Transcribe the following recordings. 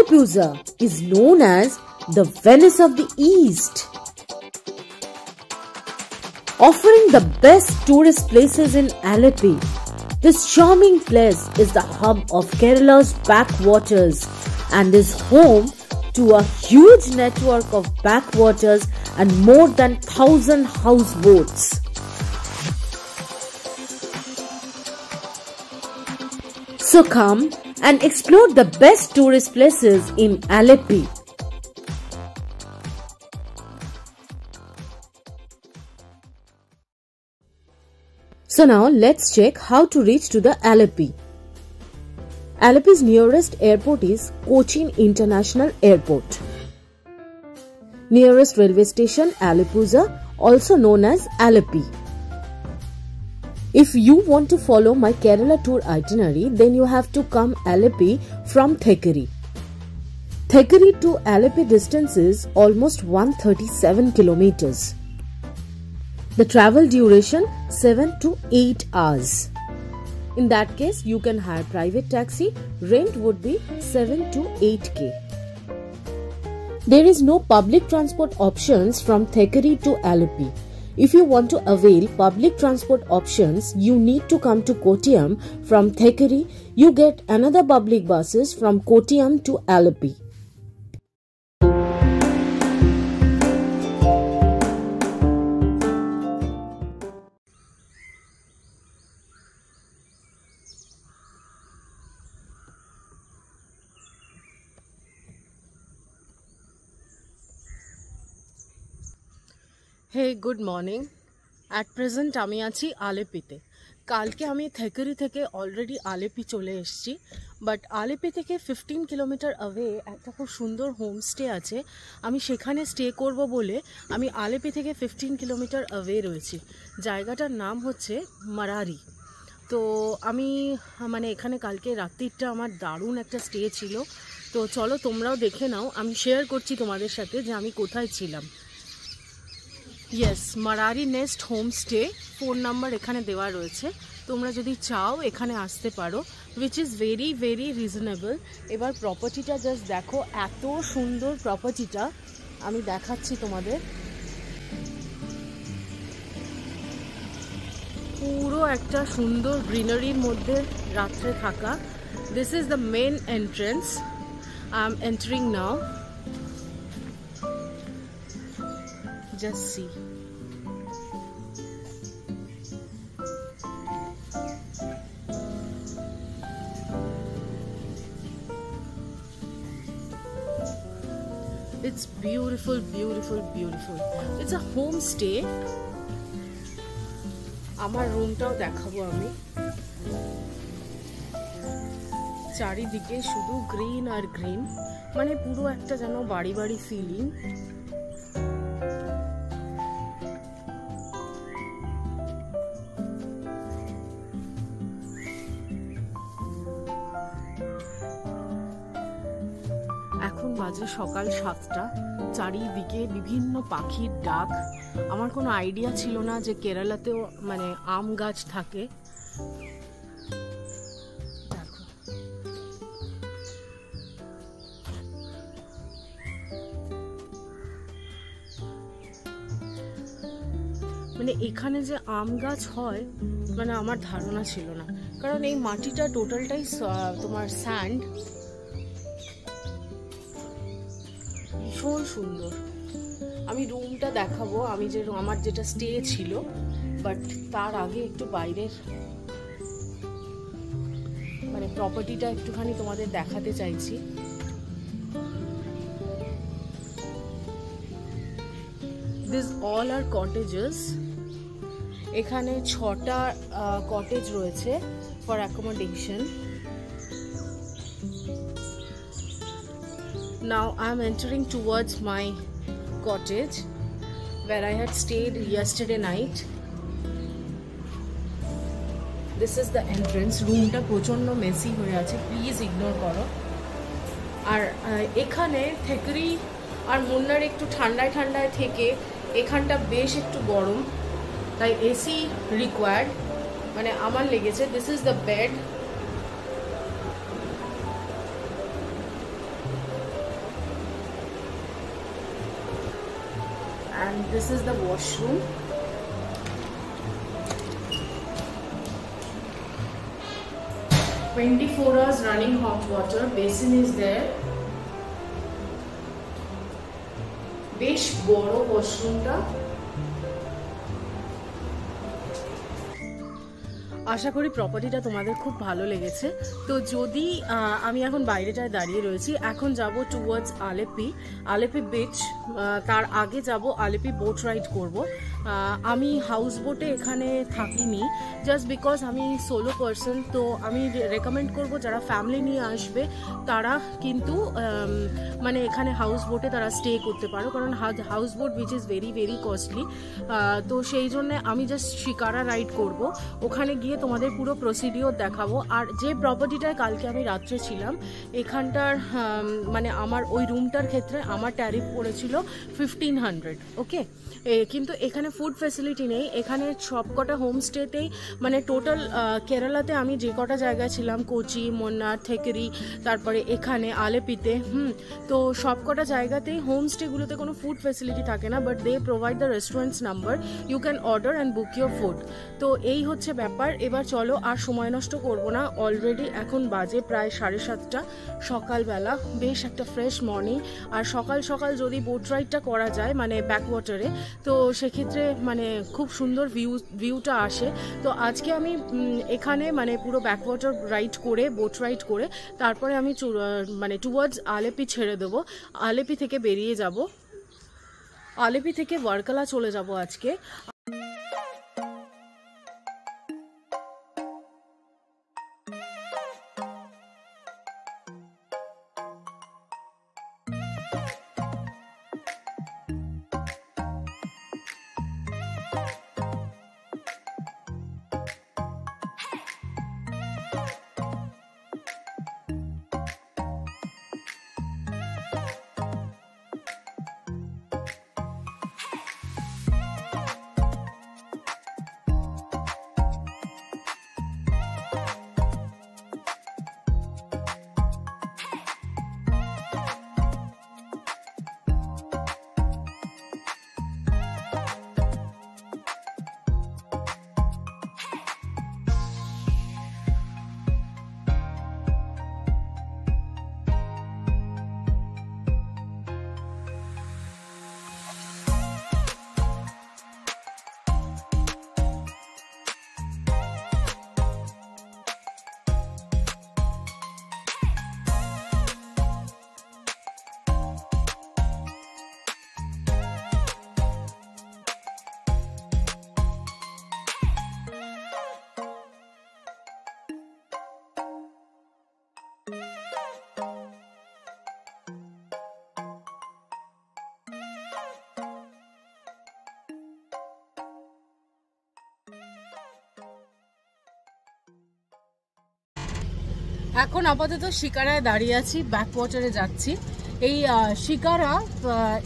Alappuzha is known as the Venice of the East, offering the best tourist places in Alleppey. This charming place is the hub of Kerala's backwaters and is home to a huge network of backwaters and more than 1,000 houseboats. So come and explore the best tourist places in Alleppey. So now let's check how to reach to the Alleppey. Alleppey's nearest airport is Cochin International Airport. Nearest railway station Alappuzha, also known as Alleppey. If you want to follow my Kerala tour itinerary, then you have to come Alleppey from Thekeri. Thekeri to Alleppey distance is almost 137 kilometers. The travel duration 7 to 8 hours. In that case, you can hire private taxi. Rent would be 7 to 8k. There is no public transport options from Thekeri to Alleppey. If you want to avail public transport options, you need to come to Kottayam from Thekeri. You get another public buses from Kottayam to Alleppey. Hey, good morning. At present আমি আছি আলেপ্পিতে। কালকে আমি থেকেরি থেকে already Alleppey চলে এসেছি, but Alleppey থেকে 15 kilometre away একটা খুব সুন্দর হোমস্টে আছে। আমি সেখানে স্টে করব বলে আমি আলেপ্পি থেকে 15 কিলোমিটার অ্যাওয়ে রয়েছি। জায়গাটার নাম হচ্ছে মারারি। তো আমি এখানে কালকে রাত্রিটা আমার দারুণ একটা স্টে ছিল। তো চলো তোমরাও দেখে নাও, আমি শেয়ার করছি তোমাদের সাথে যে আমি কোথায় ছিলাম। Yes, Marari nest homestay, phone number এখানে দেওয়া রয়েছে। তোমরা যদি চাও এখানে আসতে পারো, which is very very reasonable. এবার প্রপার্টিটা জাস্ট দেখো, এত সুন্দর প্রপার্টিটা, আমি দেখাচ্ছি তোমাদের। পুরো একটা সুন্দর গ্রিনারির মধ্যে রাত্রে থাকা। This is the main entrance. I am entering now. Just see. It's beautiful, beautiful, beautiful. It's a homestay. আমার রুমটাও দেখাবো আমি। চারিদিকে শুধু গ্রিন আর গ্রিন, মানে পুরো একটা যেন বাড়ি বাড়ি ফিলিং। এখন বাজে সকাল 7টা। চারিদিকে বিভিন্ন পাখির ডাক। আমার কোনো আইডিয়া ছিল না যে কেরালাতেও আম গাছ থাকে। দেখো, এখানে যে আম গাছ হয় আমার ধারণা ছিল না, কারণ এই মাটিটা টোটালটাই তোমার স্যান্ড। ভীষণ সুন্দর। আমি রুমটা দেখাবো, আমি যে আমার যেটা স্টে ছিল, বাট তার আগে একটু বাইরের প্রপার্টিটা একটুখানি তোমাদের দেখাতে চাইছি। This all are cottages. এখানে 6টা কটেজ রয়েছে for accommodation. Now I am entering towards my cottage where I had stayed yesterday night. This is the entrance. Roomটা প্রচন্ড মেসি হয়ে আছে, প্লিজ ইগনোর করো। আর এখানে থেকেরি আর মুন্নার একটু ঠান্ডায় ঠান্ডায় থেকে এখানটা বেশ একটু গরম, তাই এসি রিকোয়ার্ড, আমার লেগেছে। This is the bed. This is the washroom. "24 hours running hot water. Basin is there. বেশ বড় ওয়াশরুমটা। আশা করি প্রপার্টিটা তোমাদের খুব ভালো লেগেছে। তো যদি আমি এখন বাইরেটায় দাঁড়িয়ে রয়েছি, এখন যাব টুয়ার্ডস আলেপি বিচ। তার আগে যাব আলেপি বোট রাইড করব। আমি হাউস বোটে এখানে থাকিনি, জাস্ট বিকজ আমি সোলো পারসন। তো আমি রেকমেন্ড করব যারা ফ্যামিলি নিয়ে আসবে তারা কিন্তু মানে এখানে হাউস বোটে তারা স্টে করতে পারো, কারণ house boat which is very very costly. তো সেই জন্য আমি জাস্ট শিকারা রাইড করব। ওখানে গিয়ে তোমাদের পুরো প্রসিডিওর দেখাবো। আর যে প্রপার্টিটায় কালকে আমি রাত্রে ছিলাম, এখানটার মানে আমার ওই রুমটার ক্ষেত্রে আমার ট্যারিফ পড়েছিল 1500। ওকে, কিন্তু এখানে ফুড ফ্যাসিলিটি নেই। এখানে সবকটা হোমস্টেতেই মানে টোটাল কেরালাতে আমি যে কটা জায়গায় ছিলাম, কোচি, মন্নার, থেকেরি, তারপরে এখানে আলেপিতে, তো সবকটা জায়গাতেই হোমস্টেগুলোতে কোনো ফুড ফ্যাসিলিটি থাকে না, but they provide the restaurants number, you can order and book your food. তো এই হচ্ছে ব্যাপার। এবার চলো, আর সময় নষ্ট করব না। অলরেডি এখন বাজে প্রায় 7:30 সকালবেলা। বেশ একটা ফ্রেশ মর্নিং। আর সকাল সকাল যদি বোট রাইডটা করা যায় মানে ব্যাকওয়াটারে, তো সেক্ষেত্রে মানে খুব সুন্দর ভিউটা আসে। তো আজকে আমি এখানে মানে পুরো ব্যাকওয়াটার রাইড করে, বোট রাইড করে, তারপরে আমি মানে টুয়ার্ডস আলেপি ছেড়ে দেবো। আলেপি থেকে বেরিয়ে যাব, আলেপি থেকে ওয়ার্কালা চলে যাব আজকে। এখন আপাতত শিকারায় দাঁড়িয়ে আছি, ব্যাকওয়াটারে যাচ্ছি। এই শিকারা,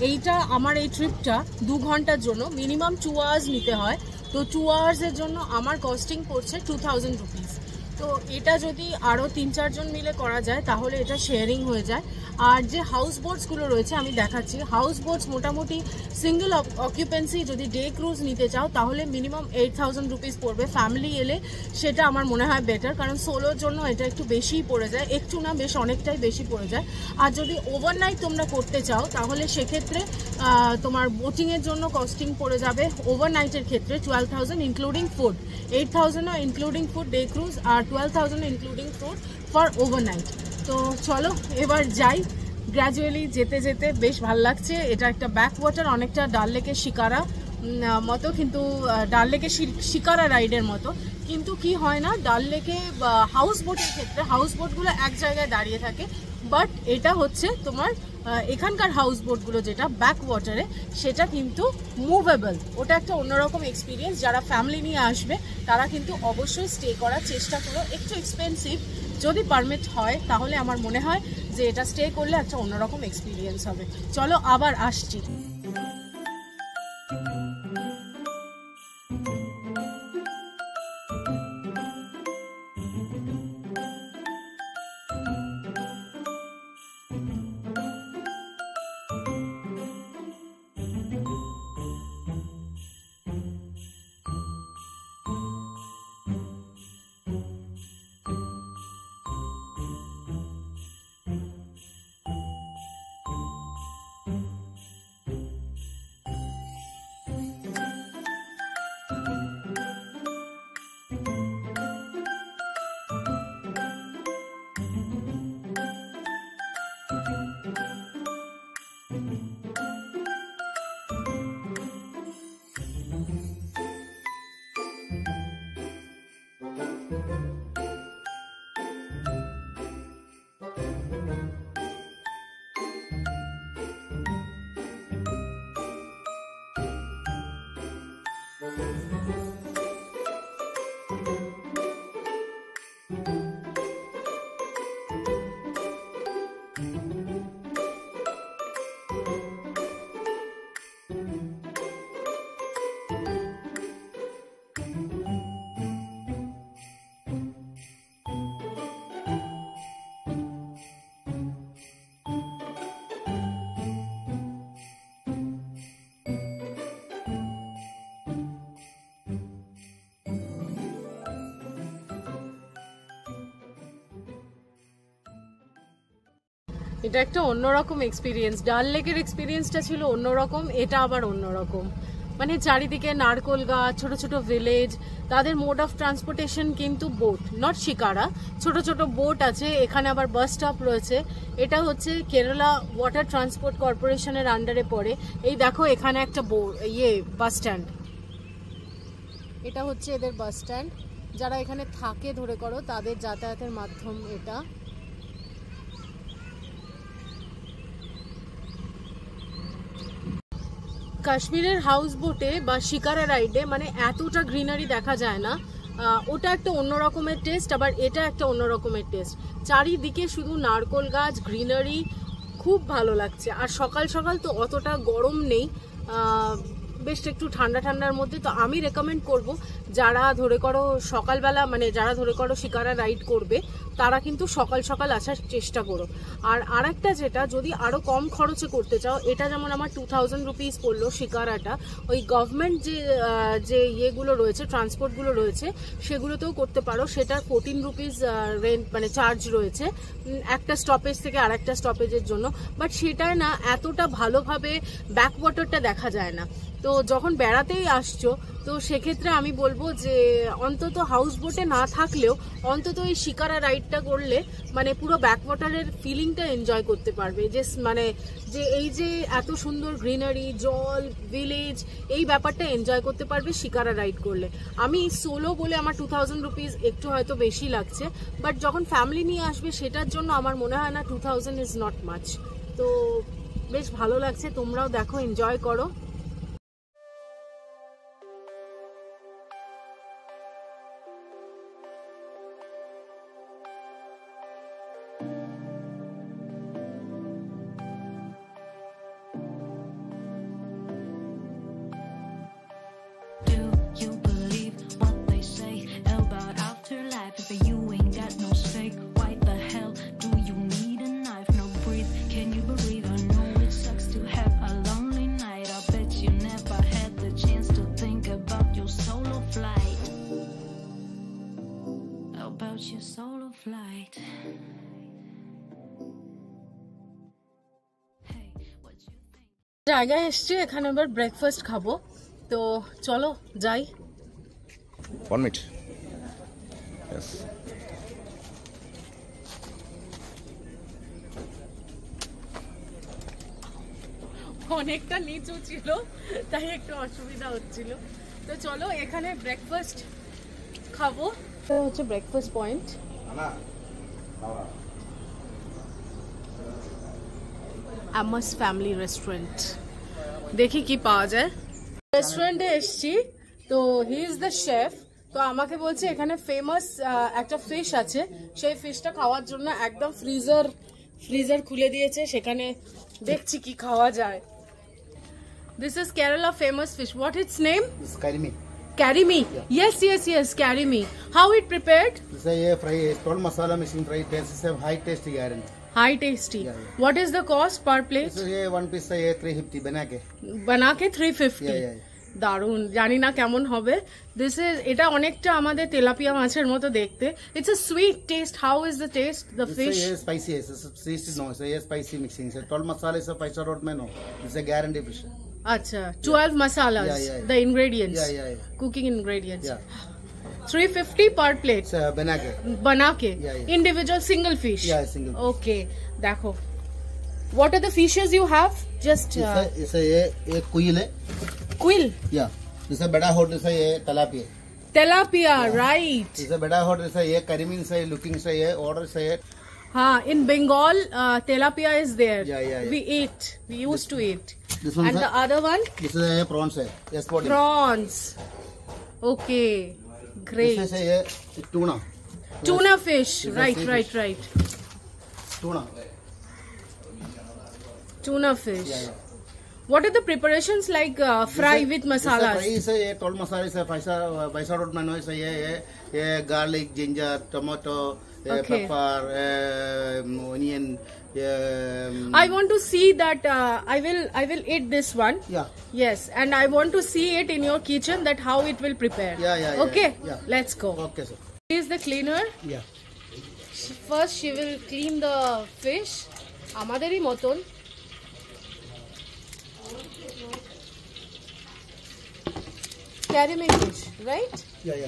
এইটা আমার এই ট্রিপটা 2 ঘন্টার জন্য, মিনিমাম 2 আওয়ার্স নিতে হয়। তো 2 আওয়ার্সের জন্য আমার কস্টিং পড়ছে 2000 রুপিস। তো এটা যদি আরও 3-4 জন মিলে করা যায় তাহলে এটা শেয়ারিং হয়ে যায়। আর যে হাউস বোটসগুলো রয়েছে আমি দেখাচ্ছি, হাউস বোটস মোটামুটি সিঙ্গেল অকুপেন্সি যদি ডে ক্রুজ নিতে চাও তাহলে মিনিমাম 8000 রুপিস পড়বে। ফ্যামিলি এলে সেটা আমার মনে হয় বেটার, কারণ সোলোর জন্য এটা একটু বেশিই পড়ে যায়, একটু না বেশ অনেকটাই বেশি পড়ে যায়। আর যদি ওভারনাইট তোমরা করতে চাও তাহলে সেক্ষেত্রে তোমার বোটিংয়ের জন্য কস্টিং পড়ে যাবে ওভারনাইটের ক্ষেত্রে 12000 including food, 8000 including food day cruise, আর 12000 ইনক্লুডিং ফুড ফর ওভারনাইট। তো চলো এবার যাই। গ্র্যাজুয়ালি যেতে যেতে বেশ ভাল লাগছে। এটা একটা ব্যাকওয়াটার, অনেকটা ডাল লেকের শিকারা মতো, কিন্তু ডাল লেকের শিকারা রাইডের মতো। কিন্তু কি হয় না, ডাল লেকে হাউস বোটের ক্ষেত্রে হাউস বোটগুলো এক জায়গায় দাঁড়িয়ে থাকে, বাট এটা হচ্ছে তোমার এখানকার হাউস বোটগুলো যেটা ব্যাকওয়াটারে সেটা কিন্তু মুভেবল। ওটা একটা অন্যরকম এক্সপিরিয়েন্স। যারা ফ্যামিলি নিয়ে আসবে তারা কিন্তু অবশ্যই স্টে করার চেষ্টা করো। একটু এক্সপেন্সিভ, যদি পারমিট হয় তাহলে আমার মনে হয় যে এটা স্টে করলে একটা অন্যরকম এক্সপিরিয়েন্স হবে। চলো আবার আসছি। এটা একটা অন্যরকম এক্সপিরিয়েন্স। ডাল লেকের এক্সপিরিয়েন্সটা ছিল অন্যরকম, এটা আবার অন্যরকম। মানে চারিদিকে নারকোল গাছ, ছোট ছোট ভিলেজ, তাদের মোড অফ ট্রান্সপোর্টেশন কিন্তু বোট, নট শিকারা, ছোট ছোট বোট আছে। এখানে আবার বাস স্টপ রয়েছে। এটা হচ্ছে কেরালা ওয়াটার ট্রান্সপোর্ট কর্পোরেশনের আন্ডারে পড়ে। এই দেখো এখানে একটা বাস স্ট্যান্ড, এটা হচ্ছে এদের বাস স্ট্যান্ড। যারা এখানে থাকে ধরে করো তাদের যাতায়াতের মাধ্যম এটা। কাশ্মীরের হাউস বোটে বা শিকারা রাইডে মানে এতটা গ্রিনারি দেখা যায় না। ওটা একটা অন্য রকমের টেস্ট, আবার এটা একটা অন্য রকমের টেস্ট। চারিদিকে শুধু নারকোল গাছ, গ্রিনারি, খুব ভালো লাগছে। আর সকাল সকাল তো অতটা গরম নেই, বেশ একটু ঠান্ডা ঠান্ডার মধ্যে। তো আমি রেকমেন্ড করব যারা ধরে করো সকালবেলা, মানে যারা ধরে করো শিকারা রাইড করবে, তারা কিন্তু সকাল সকাল আসার চেষ্টা করো। আর আরেকটা যেটা, যদি আরও কম খরচে করতে চাও, এটা যেমন আমার 2000 রুপিস পড়লো শিকারাটা, ওই গভর্নমেন্ট যে ইয়েগুলো রয়েছে, ট্রান্সপোর্টগুলো রয়েছে, সেগুলোতেও করতে পারো। সেটার 14 রুপিস রেন্ট মানে চার্জ রয়েছে একটা স্টপেজ থেকে আরেকটা স্টপেজের জন্য। বাট সেটায় না এতটা ভালোভাবে ব্যাকওয়াটারটা দেখা যায় না। তো যখন বেড়াতেই আসছো, তো সেক্ষেত্রে আমি বলবো যে অন্তত হাউস বোটে না থাকলেও অন্তত এই শিকারা রাইডটা করলে মানে পুরো ব্যাকওয়াটারের ফিলিংটা এনজয় করতে পারবে। যে মানে যে এই যে এত সুন্দর গ্রিনারি, জল, ভিলেজ, এই ব্যাপারটা এনজয় করতে পারবে শিকারা রাইড করলে। আমি সোলো বলে আমার 2000 রুপিস একটু হয়তো বেশি লাগছে, বাট যখন ফ্যামিলি নিয়ে আসবে সেটার জন্য আমার মনে হয় না 2000 ইজ নট মাচ। তো বেশ ভালো লাগছে, তোমরাও দেখো, এনজয় করো। জায়গায় এসছি, এখানে এবার ব্রেকফাস্ট খাবো। তো চলো যাই। 1 minute. Yes. অনেকটা নিচু ছিল, তাই একটু অসুবিধা হচ্ছিল। তো চলো এখানে ব্রেকফাস্ট খাবো। এটা হচ্ছে ব্রেকফাস্ট পয়েন্ট। আমাস ফ্যামিলি রেস্টুরেন্ট, দেখি কি পাওয়া যায়। রেস্টুরেন্টে এসছি, তো হি ইজ দ্য শেফ। তো আমাকে বলছে এখানে ফেমাস একটা ফিশ আছে, সেই ফিশটা খাওয়ার জন্য একদম ফ্রিজার খুলে দিয়েছে, সেখানে দেখছি কি খাওয়া যায়। This is Kerala famous fish. What its name? This is karimi. Karimi. Yeah. Yes. Karimi. How it prepared? This is a fry, total masala machine fry. This is a high taste guarantee. High tasty. Yeah. What is the cost per plate? This is a one piece a 350 बना के 350. Yeah. দারুন, জানি না কেমন হবে। This is, এটা অনেকটা আমাদের তেলাপিয়া মাছের মতো দেখতে। It's a sweet test. How is the test the fish? This is spicy. This is tasty. No, it's a spicy mixing. So total masala is a 5-star road menu. This is a guarantee fish. Acha, 12 masalas. Yeah. The ingredients. Yeah. Cooking ingredients. Yeah. 350 per plate. It's a banake. बना के. Yeah. Individual single fish. Yeah, single. Okay. देखो. What are the fishes you have? Just It's a quail है. Quill. Yeah. This is bada hot. This is a tilapia. Tilapia, right. This is bada hot. This is a karimi. This is looking. This is order. This is हाँ, in Bengal, tilapia is there. Yeah. We used to eat. This one. And the other one? This is a prawns. Yes, Prawns. Okay, great. This is a tuna. Tuna fish. This is Right. Tuna. Tuna fish. Yeah. What are the preparations like? Fry with masalas. This is a total masala. Is a 5-star road menu. Is a garlic, ginger, tomato, Okay. pepper, onion. I want to see that. I will eat this one. Yeah. Yes, and I want to see it in your kitchen, that how it will prepare. Yeah. Okay. Yeah. Let's go. Okay, sir. Here is the cleaner. Yeah. First, she will clean the fish. আমাদেরই মতন। Caramel dish, right? Yeah.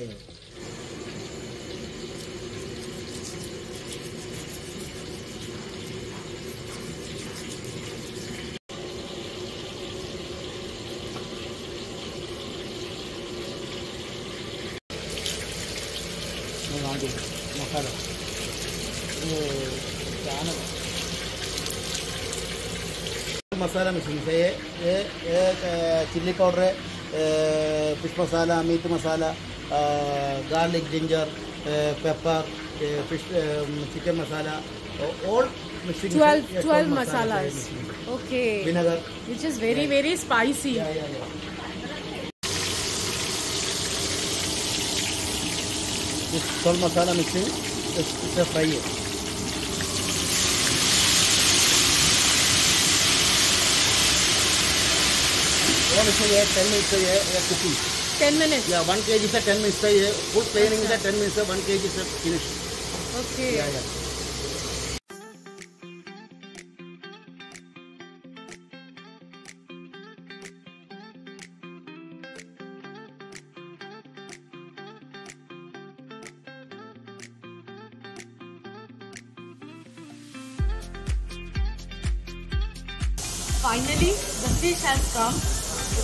Masala. Masala mixing है ये chilli powder है, fish masala, meat masala, garlic, ginger, pepper, fish chicken masala, all mixing. 12 masalas. Okay. Vinegar. Which is very spicy. Yeah. This 12 masala mixing is a fry. One is 10 minutes cooking. 10 minutes. Yeah, 1 kg is 10 minutes. Full planing is 10 minutes. 1 kg is finished. Okay. Yeah. Finally, the fish has come.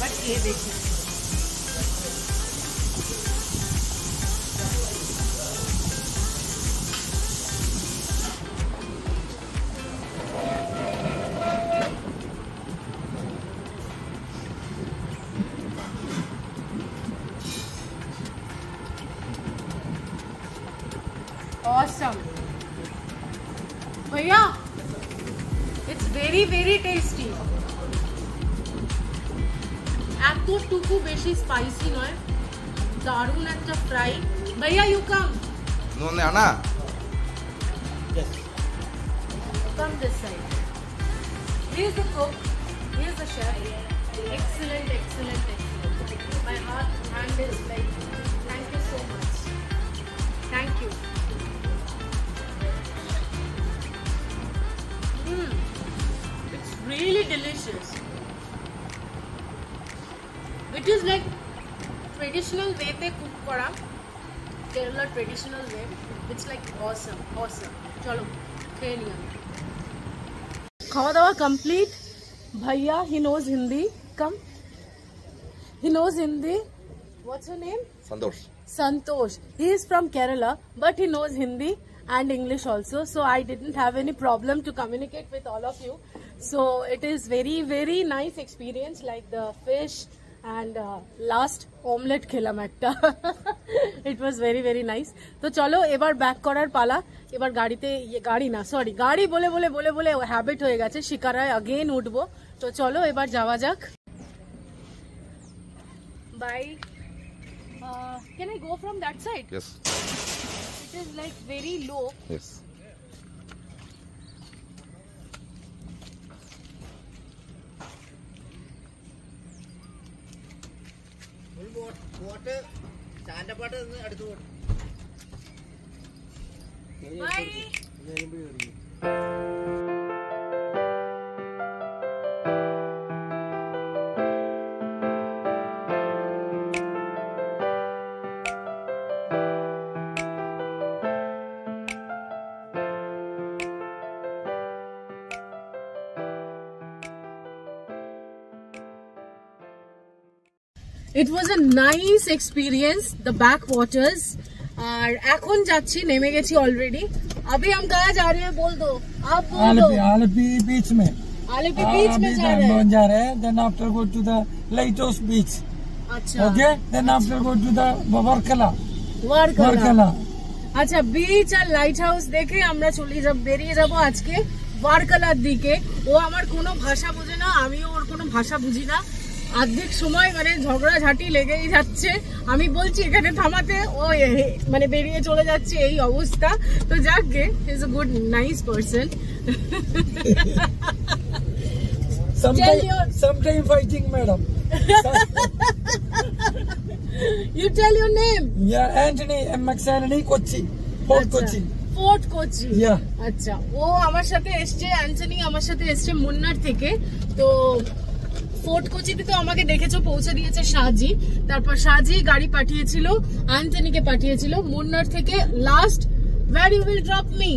But ये देखिए. Awesome. भैया, it's very tasty. এতটুকু বেশি spicy নয়, দারুণ একটা fry. ভাইয়া, you come. No, Anna. Yes. Come this side. Here's the cook. Here's the chef. Excellent. My hand is like, thank you so much. Thank you. It's really delicious. It is like traditional way te cook kora, Kerala traditional way. It's like awesome. Chalo, kheye liya. Khawa dawa complete. Bhaiya, he knows Hindi. Come. He knows Hindi. What's your name? Santosh. He is from Kerala, but he knows Hindi and English also. So I didn't have any problem to communicate with all of you. So it is very nice experience, like the fish and last omelette খেলাম একটা. It was very nice. তো চলো এবার back করার পালা। এবার গাড়িতে গাড়ি বলে হ্যাবিট হয়ে গেছে, শিকারায় अगेन উঠবো। তো চলো এবার যাওয়া যাক। Bye. Can I go from that side? Yes. It is like very low. Yes. Water, stand up water, Bye. It was a nice experience, the backwaters. और এখন যাচ্ছি, নেমে গেছি অলরেডি। अभी हम कहाँ जा रहे हैं बोल दो, आप बोल दो। आलपी बीच में जा रहे हैं। Then after go to the lighthouse beach. अच्छा। Okay. Then after go to the Varkala. আচ্ছা, বিচ আর লাইট হাউস দেখে আমরা বেরিয়ে যাব আজকে ওয়ারকালার দিকে। ও আমার কোনো ভাষা বোঝে না, আমিও ওর কোনো ভাষা বুঝি না। অর্ধেক সময় মানে ঝগড়াঝাটি লেগেই যাচ্ছে। আমি বলছি এখানে থামাতে, ও মানে বেরিয়ে চলে যাচ্ছে, এই অবস্থা। তো যাক গে, he is a good nice person. Sometime fighting, madam. You tell your name. Yeah, Anthony McSanany, Kochi, Port Kochi. Fort Kochi. Yeah. আচ্ছা, ও আমার সাথে এসছে, অ্যান্টনি আমার সাথে এসছে মুন্নার থেকে। তো ফোর্ট কোচিতে তো আমাকে দেখেছো পৌঁছে দিয়েছে সাজি, তারপর সাজি গাড়ি পাঠিয়েছিল, অ্যান্টনিকে পাঠিয়েছিল মুন্নার থেকে। Last where you will drop me?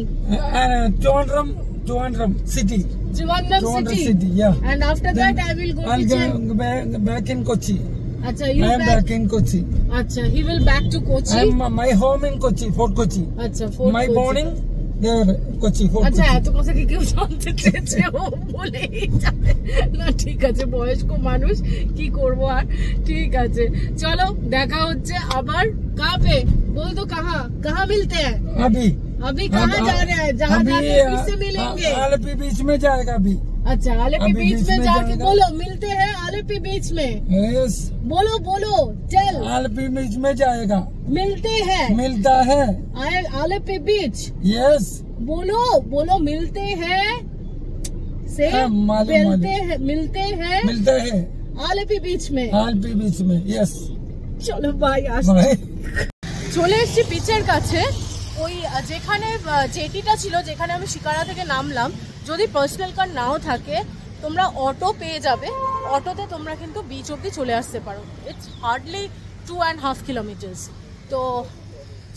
Trivandrum city. Trivandrum city. Yeah. And after that I will go to Chennai. Back in Kochi. Acha, you I am back in Kochi. Acha, he will back to Kochi. My home in Kochi, Fort Kochi. Acha, Fort My Kochi. morning there, Kochi, Fort আচ্ছা, Kochi. এত কথা কি কেউ জানতে চেয়েছে? ও বলেই যাবে না। ঠিক আছে, বয়স্ক মানুষ, কি করব আর। ঠিক আছে, চলো দেখা হচ্ছে আবার। কাহা পে বল দো, কাহা মিলতে हैं अभी कहाँ जा रहे हैं? जहाँ जाके फिर से मिलेंगे। आलपी बीच में जाएगा अभी। अच्छा, आलेपी अभी बीच में जाके जाएगा। बोलो मिलते हैं आलेपी बीच में। Yes. बोलो चल, आलपी बीच में जाएगा। मिलते हैं मिलता है। आलेपी बीच। Yes. बोलो मिलते हैं से हाँ, मिलते हैं मिलता है आलेपी बीच में। आलपी बीच में। Yes. চলো ভাই, Bye. চলে এসেছি বিচের কাছে। ওই যেখানে জেটিটা ছিল, যেখানে আমি শিকারা থেকে নামলাম, যদি পার্সোনাল কার নাও থাকে তোমরা অটো পেয়ে যাবে। অটোতে তোমরা কিন্তু বিচ অব্দি চলে আসতে পারো। It's hardly 2.5 kilometres. তো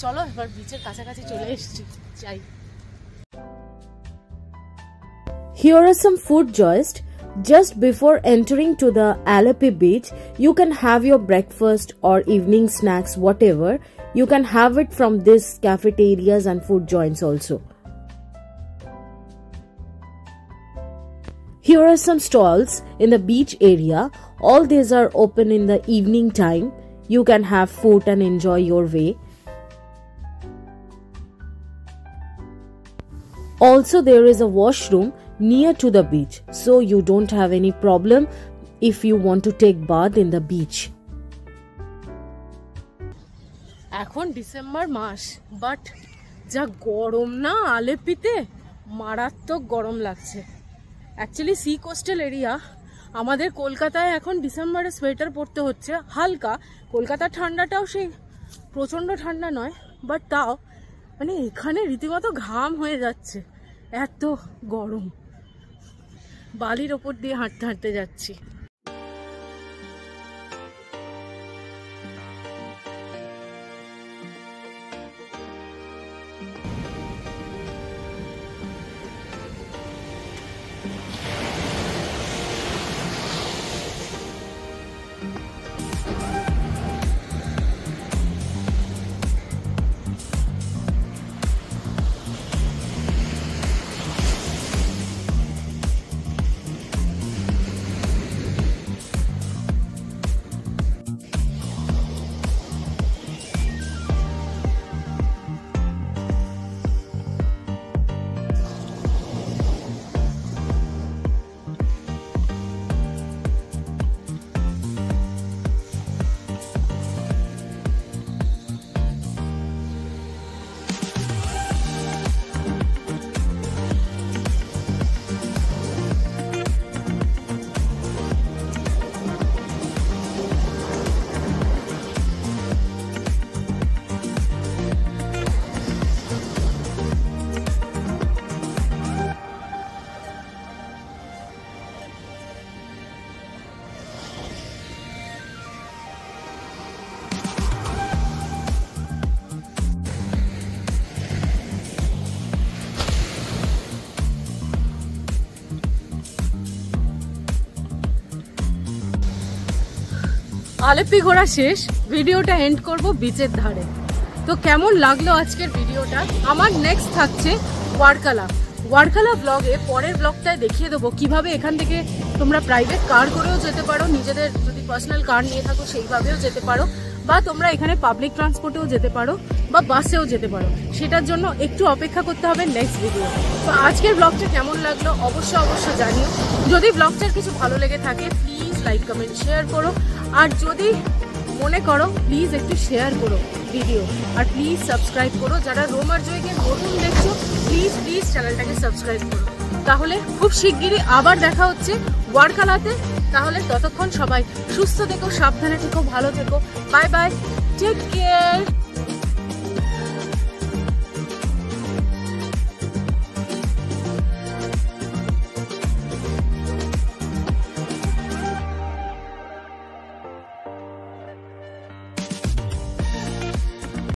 চলো এবার বিচের কাছাকাছি চলে এসেছি, যাই। Here are some food joys. Just before entering to the Alleppey beach, you can have your breakfast or evening snacks, whatever. You can have it from this cafeterias and food joints also. Here are some stalls in the beach area. All these are open in the evening time. You can have food and enjoy your way. Also, there is a washroom near to the beach, so you don't have any problem if you want to take bath in the beach. এখন December মাস, but যা গরম না আলেপ্পিতে, মারাত্মক গরম লাগছে। Actually sea coastal area. আমাদের কলকাতায় এখন ডিসেম্বরে সোয়েটার পরতে হচ্ছে হালকা। কলকাতার ঠান্ডাটাও সেই প্রচণ্ড ঠান্ডা নয়, বাট তাও মানে এখানে রীতিমতো ঘাম হয়ে যাচ্ছে, এত গরম। বালির ওপর দিয়ে হাঁটতে হাঁটতে যাচ্ছি। আলেপ্পি ঘোরা শেষ, ভিডিওটা এন্ড করব বিচের ধারে। তো কেমন লাগলো আজকের ভিডিওটা? আমার নেক্সট থাকছে ওয়ারকালা ব্লগে। পরের ব্লগটায় দেখিয়ে দেবো কিভাবে এখান থেকে তোমরা প্রাইভেট কার করেও যেতে পারো, নিজেদের যদি পার্সোনাল কার নিয়ে থাকো সেইভাবেও যেতে পারো, বা তোমরা এখানে পাবলিক ট্রান্সপোর্টেও যেতে পারো বা বাসেও যেতে পারো। সেটার জন্য একটু অপেক্ষা করতে হবে নেক্সট ভিডিও। তো আজকের ব্লগটা কেমন লাগলো অবশ্যই জানিও। যদি ব্লগটার কিছু ভালো লেগে থাকে প্লিজ লাইক কমেন্ট শেয়ার করো, আর যদি মনে করো প্লিজ একটু শেয়ার করো ভিডিও, আর প্লিজ সাবস্ক্রাইব করো। যারা রোমার জয়কে নতুন দেখছো প্লিজ চ্যানেলটাকে সাবস্ক্রাইব করো। তাহলে খুব শিগগিরই আবার দেখা হচ্ছে ওয়ারকালাতে। তাহলে ততক্ষণ সবাই সুস্থ থেকো, সাবধানে থেকো, ভালো থেকো। Bye bye, take care.